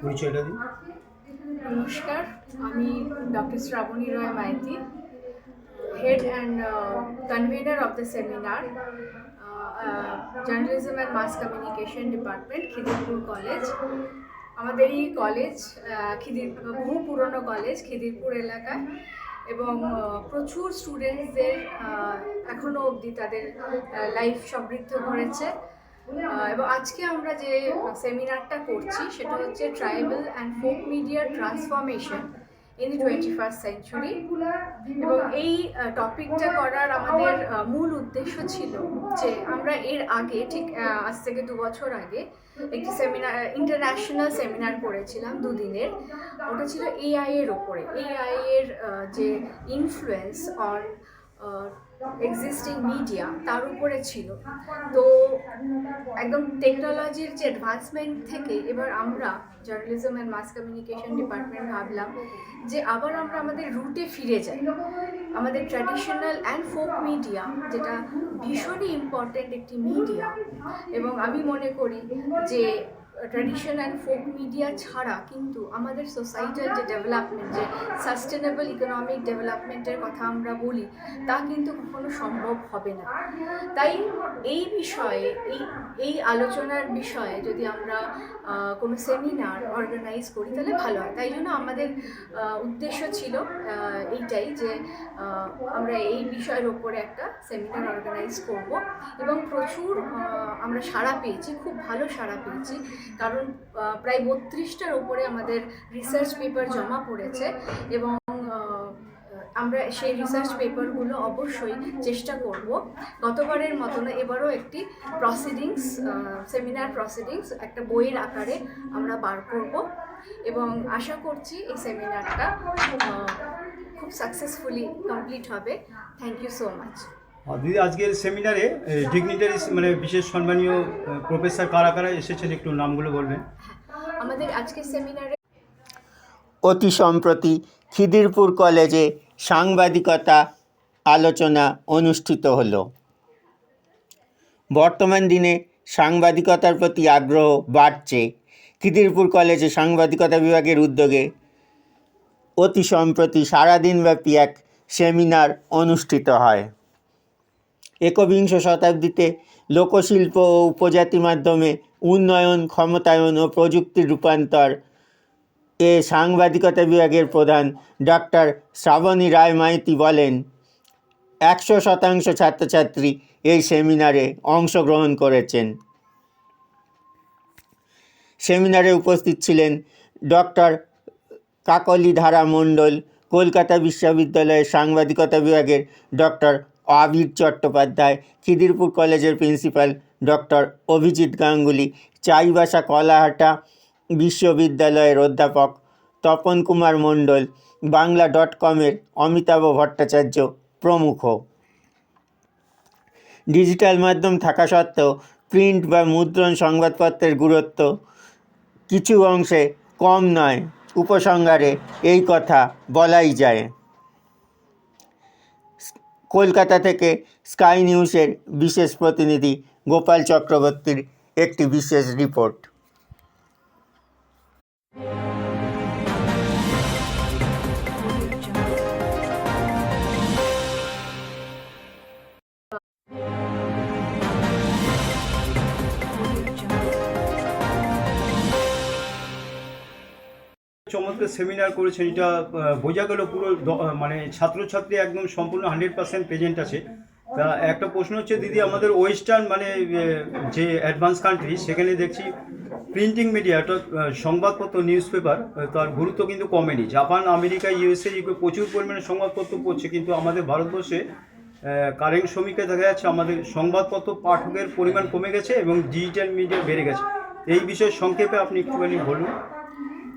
পরিচয়টা দিন। নমস্কার, আমি doctor Shrabani Roy Maiti, head and convener of the seminar, journalism and mass communication department, Khidirpur college. আমাদের এই কলেজ বহু পুরনো কলেজ খিদিরপুর এলাকায়, এবং প্রচুর স্টুডেন্টসদের এখনও অবধি তাদের লাইফ সমৃদ্ধ করেছে। এবং আজকে আমরা যে সেমিনারটা করছি সেটা হচ্ছে tribal and folk media transformation in the 21st century. এবং এই টপিকটা করার আমাদের মূল উদ্দেশ্য ছিল যে আমরা এর আগে ঠিক আজ থেকে 2 বছর আগে একটি সেমিনার, ইন্টারন্যাশনাল সেমিনার করেছিলাম 2 দিনের। ওটা ছিল এআই এর ওপরে, এআই এর যে ইনফ্লুয়েন্স অন এক্সিস্টিং মিডিয়া তার উপরে ছিল। তো একদম টেকনোলজির যে অ্যাডভান্সমেন্ট থেকে এবার আমরা journalism and mass communication department ভাবলাম যে আবার আমরা আমাদের রুটে ফিরে যাই, আমাদের ট্র্যাডিশনাল অ্যান্ড ফোক মিডিয়া, যেটা ভীষণই ইম্পর্টেন্ট একটি মিডিয়া। এবং আমি মনে করি যে ট্র্যাডিশন অ্যান্ড ফোক মিডিয়া ছাড়া কিন্তু আমাদের সোসাইটাল যে ডেভেলপমেন্ট, যে সাস্টেনেবল ইকোনমিক ডেভেলপমেন্টের কথা আমরা বলি, তা কিন্তু কখনো সম্ভব হবে না। তাই এই বিষয়ে, এই আলোচনার বিষয়ে যদি আমরা কোনো সেমিনার অর্গানাইজ করি তাহলে ভালো হয়। তাই জন্য আমাদের উদ্দেশ্য ছিল এইটাই যে আমরা এই বিষয়ের ওপরে একটা সেমিনার অর্গানাইজ করব। এবং প্রচুর আমরা সাড়া পেয়েছি, খুব ভালো সাড়া পেয়েছি, কারণ প্রায় 32টার ওপরে আমাদের রিসার্চ পেপার জমা পড়েছে। এবং আমরা সেই রিসার্চ পেপারগুলো অবশ্যই চেষ্টা করব গতবারের মতো না, এবারও একটি প্রসিডিংস, সেমিনার প্রসিডিংস একটা বইয়ের আকারে আমরা বার করব। এবং আশা করছি এই সেমিনারটা খুব সাকসেসফুলি কমপ্লিট হবে। Thank you so much. দিদি, আজকের সেমিনারে ডিগনিটারিজ মানে বিশেষ সম্মানীয় প্রফেসর কারা কারা এসেছেন, একটু নামগুলো বলবেন? আমাদের আজকের সেমিনারে অতি সম্প্রতি খিদিরপুর কলেজে সাংবাদিকতা আলোচনা অনুষ্ঠিত হলো। বর্তমান দিনে সাংবাদিকতার প্রতি আগ্রহ বাড়ছে। খিদিরপুর কলেজে সাংবাদিকতা বিভাগের উদ্যোগে অতি সম্প্রতি সারাদিনব্যাপী এক সেমিনার অনুষ্ঠিত হয়। একবিংশ শতাব্দীতে লোকশিল্প ও উপজাতি মাধ্যমে উন্নয়ন, ক্ষমতায়ন ও প্রযুক্তির রূপান্তর এ সাংবাদিকতা বিভাগের প্রধান ডক্টর শ্রাবণী রায় মাইতি বলেন, 100% ছাত্রছাত্রী এই সেমিনারে অংশগ্রহণ করেছেন। সেমিনারে উপস্থিত ছিলেন ডক্টর কাকলিধারা মণ্ডল, কলকাতা বিশ্ববিদ্যালয়ের সাংবাদিকতা বিভাগের ডক্টর আবির চট্টোপাধ্যায়, খিদিরপুর কলেজের প্রিন্সিপাল ডক্টর অভিজিৎ গাঙ্গুলি, চাইবাসা কলাহাটা বিশ্ববিদ্যালয়ের অধ্যাপক তপন কুমার মণ্ডল, বাংলা.com-এর অমিতাভ ভট্টাচার্য প্রমুখ। ডিজিটাল মাধ্যম থাকা সত্ত্বেও প্রিন্ট বা মুদ্রণ সংবাদপত্রের গুরুত্ব কিছু অংশে কম নয়, উপসংহারে এই কথা বলাই যায়। কলকাতা থেকে স্কাই নিউজের বিশেষ প্রতিনিধি গোপাল চক্রবর্তীর একটি বিশেষ রিপোর্ট। চমৎকার সেমিনার করেছেন, এটা বোঝা গেল পুরো মানে ছাত্রছাত্রী একদম সম্পূর্ণ 100% প্রেজেন্ট আছে। তা একটা প্রশ্ন হচ্ছে দিদি, আমাদের ওয়েস্টার্ন মানে যে অ্যাডভান্স কান্ট্রি, সেখানে দেখছি প্রিন্টিং মিডিয়া অর্থাৎ সংবাদপত্র, নিউজ পেপার, তার গুরুত্ব কিন্তু কমেনি। জাপান, আমেরিকা, ইউএসএ প্রচুর পরিমাণে সংবাদপত্র পড়ছে, কিন্তু আমাদের ভারতবর্ষে কারেন্ট সমীক্ষা দেখা যাচ্ছে আমাদের সংবাদপত্র পাঠকের পরিমাণ কমে গেছে এবং ডিজিটাল মিডিয়া বেড়ে গেছে। এই বিষয়ে সংক্ষেপে আপনি একটুখানি বলুন।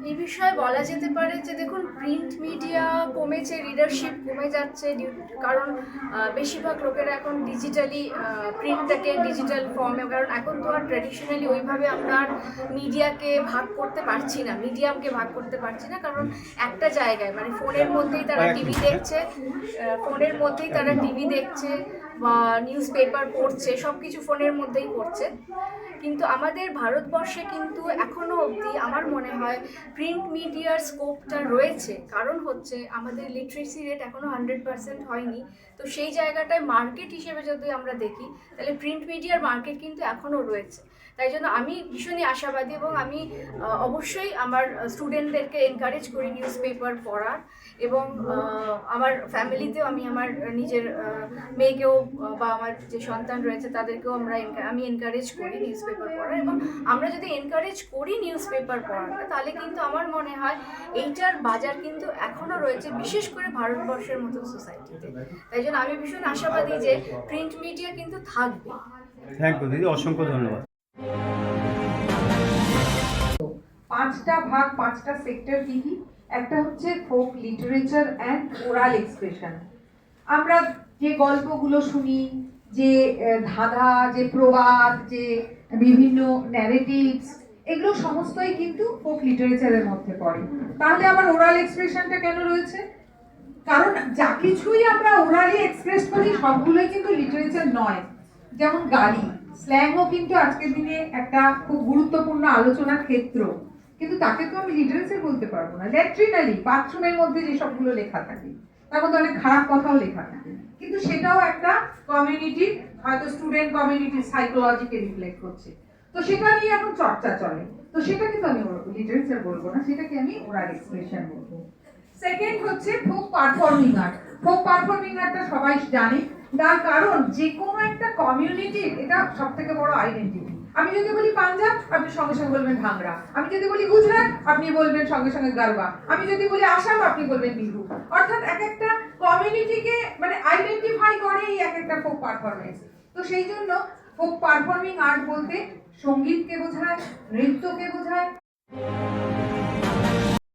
এই বিষয়ে বলা যেতে পারে যে দেখুন, প্রিন্ট মিডিয়া কমেছে, রিডারশিপ কমে যাচ্ছে, কারণ বেশিরভাগ লোকেরা এখন ডিজিটালি প্রিন্টটাকে ডিজিটাল ফর্মে, কারণ এখন তো আর ট্র্যাডিশনালি ওইভাবে আমরা আর মিডিয়াকে ভাগ করতে পারছি না, মিডিয়ামকে ভাগ করতে পারছি না, কারণ একটা জায়গায় মানে ফোনের মধ্যেই তারা টিভি দেখছে বা নিউজ পেপার পড়ছে, সব কিছু ফোনের মধ্যেই পড়ছে। কিন্তু আমাদের ভারতবর্ষে কিন্তু এখনো অবধি আমার মনে হয় প্রিন্ট মিডিয়ার স্কোপটা রয়েছে, কারণ হচ্ছে আমাদের লিটারেসি রেট এখনো 100% হয়নি। তো সেই জায়গাটায় মার্কেট হিসেবে যদি আমরা দেখি তাহলে প্রিন্ট মিডিয়ার মার্কেট কিন্তু এখনো রয়েছে। তাই জন্য আমি ভীষণই আশাবাদী এবং আমি অবশ্যই আমার স্টুডেন্টদেরকে এনকারেজ করি নিউজ পেপার পড়ার, এবং আমার ফ্যামিলিতেও আমি আমার নিজের মেয়েকেও বা আমার যে সন্তান রয়েছে তাদেরকেও আমি এনকারেজ করি নিউজ পেপার পড়ার। এবং আমরা যদি এনকারেজ করি নিউজ পেপার পড়াটা, তাহলে কিন্তু আমার মনে হয় এইটার বাজার কিন্তু এখনও রয়েছে, বিশেষ করে ভারতবর্ষের মতো সোসাইটিতে। তাই জন্য আমি ভীষণ আশাবাদী যে প্রিন্ট মিডিয়া কিন্তু থাকবে। থ্যাংক ইউ দিদি, অসংখ্য ধন্যবাদ। 5টা ভাগ, 5টা সেক্টর কি কি? একটা হচ্ছে folk literature and oral expression. আমরা যে গল্পগুলো শুনি, যে ধাঁধা, যে প্রবাদ, যে বিভিন্ন ন্যারেটিভস, এগুলো সমস্তই কিন্তু ফোক লিটারেচারের মধ্যে পড়ে। তাহলে আবার ওরাল এক্সপ্রেশনটা কেন রয়েছে? কারণ যা কিছুই আমরা ওরালি এক্সপ্রেস করি সবগুলোই কিন্তু লিটারেচার নয়। যেমন গালি, স্ল্যাংও কিন্তু আজকের দিনে একটা খুব গুরুত্বপূর্ণ আলোচনার ক্ষেত্র, কিন্তু তাকে তো আমি লিটারেচার বলতে পারবো না। ল্যাট্রিনালি, বাথরুমের মধ্যে যে সবগুলো লেখা থাকে তার মধ্যে অনেক খারাপ কথাও লেখা থাকে, কিন্তু সেটাও একটা কমিউনিটি, হয়তো স্টুডেন্ট কমিউনিটির সাইকোলজিকে রিফ্লেক্ট করছে। তো সেটা নিয়ে এখন চর্চা চলে, তো সেটা কিন্তু আমি লিটারেচার বলবো না, সেটাকে আমি ওরাল এক্সপ্রেশন বলবো। সেকেন্ড হচ্ছে folk performing art. Folk performing আর্টটা সবাই জানে, তার কারণ যে কোনো একটা কমিউনিটির এটা সবথেকে বড় আইডেন্টিটি। আমি যদি বলি পাঞ্জাব, আপনি সঙ্গে সঙ্গে বলবেন ভাংড়া। আমি যদি বলি গুজরাট, আপনি বলবেন সঙ্গে সঙ্গে গারবা। আমি যদি বলি আসাম, আপনি বলবেন বিহু। অর্থাৎ এক একটা কমিউনিটিকে মানে আইডেন্টিফাই করে এই এক একটা ফোক পারফরমেন্স। তো সেই জন্য ফোক পারফর্মিং আর্ট বলতে সঙ্গীতকে বোঝায়, নৃত্যকে বোঝায়,